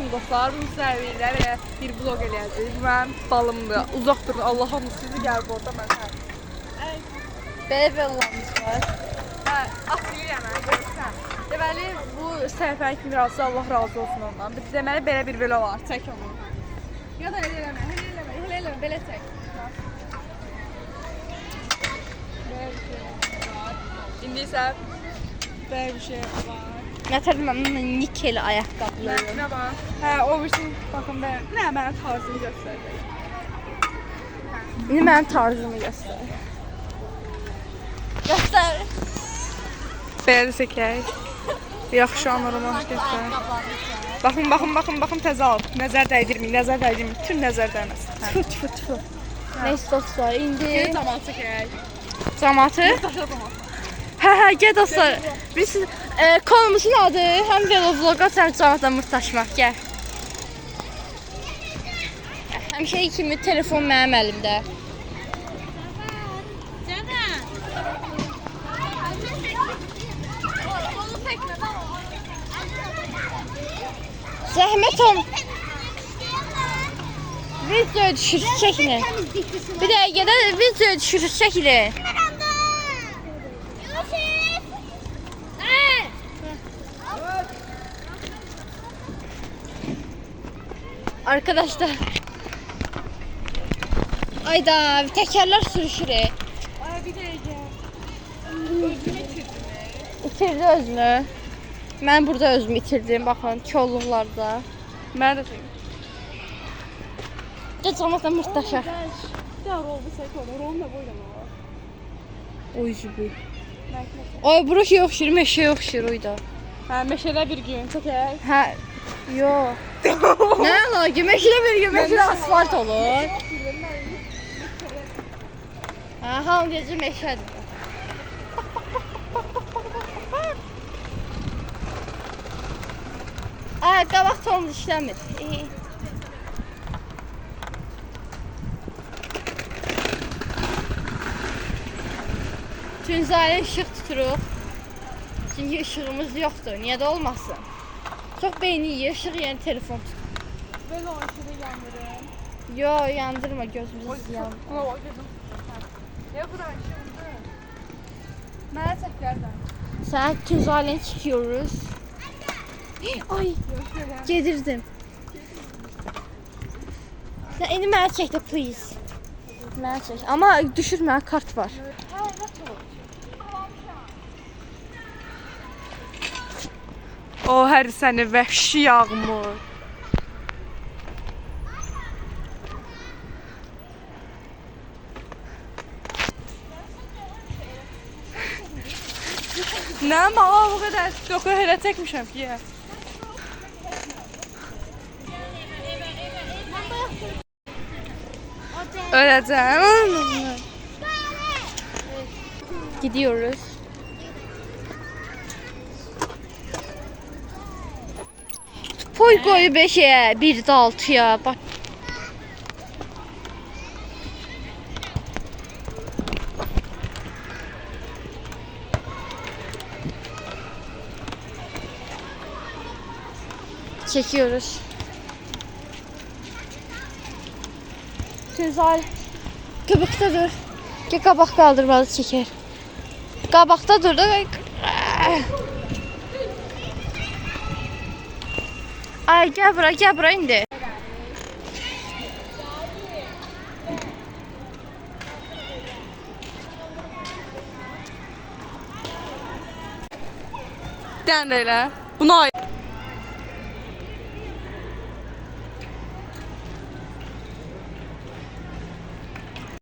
Salamünaleyküm dostlar. Bu səviyyədə belə bir vlog eləyəcəyik. Bu mənim balımdır. Uzaq durun. Allah'ım sizi gəl bu orada mən. Belə verilmiş var. Hə, atlayıram mən görürsən. Deməli bu səhifənin kimi razı Allah razı olsun ondan. Deməli belə bir vlog var. Çək onu. Ya da elə eləmə, belə çək. İndi isə belə bir şey var. Nətər mən nikel ayaqqabılarım. Nə var? Hə, o birisi baxın belə. Nə mənim tarzımı göstərəcək. İndi mənim tarzımı göstər. Göstər. Belə də çəkək. Yaxşı anlarım göstər. Baxın təzə al. Nəzər dəydirməyin. Bütün nəzər dəyməsin. Tfu tfu tfu. Neyse dostlar, indi Geri zaman çəkək. zamatı. Hə, gəl dostlar. Biz konumuzun adı həm velovloqa, həm zamatla mırtdaşmaq. Gəl. Həmişə kimi telefon mənim əlimdə. Zəhmət ol. Videoya düşürüz, çəkilin. Bir dəqiqədə videoya düşürüz, çəkilin. Arkadaşlar. Ayda təkərlər sürüşür. Ay bir dəqiqə. Özümü itirdim. İtirdi özünü. Mən burada özümü itirdim. Baxın, kolluqlarda. Mən də çəkdim. Gəl zamatla mırtdaşaq. Bir daha rol bir çək onu. Rolun da boyla var. Oy zübü. Ay bura şey oxşur, meşəyə oxşur oyda. Hə, meşədə bir gün çəkək. Hə, yox. Nə əlaqə? Meşədə bir gün, meşədə asfalt olur. Hə, hamı deyəcək meşədir. Ay, qabaq tonumuz işləmir. Tünzaylı ışıq tuturuq. Çünki ışığımız yoxdur. Niyə də olmasın? Çox beyni yiyir, ışıq yəni telefon tutur. Belə o işini yandırım. Yo, yandırma, gözümüzü ziyan. Buna bak dedim. Ya bura işimdir. Mənə çəklərdən. Sən tünzaylı çıkıyoruz. Ay, gedirdim. Sən indi mənə çək də, please. Mənə çək. Amma düşürmə, kart var. O hər səni vəhşi yağmur. Nə baba bu qədər? Yox, elə çəkmişəm ki. Öləcəm. Gidiyoruz. Koy koyu 5'e, bir de 6'ya. Bak. Çekiyoruz. Tünzal köpükte dur. Gel kabak kaldırmalı çeker. Kabakta dur da. Ay gel bura indi. Dən də elə. Buna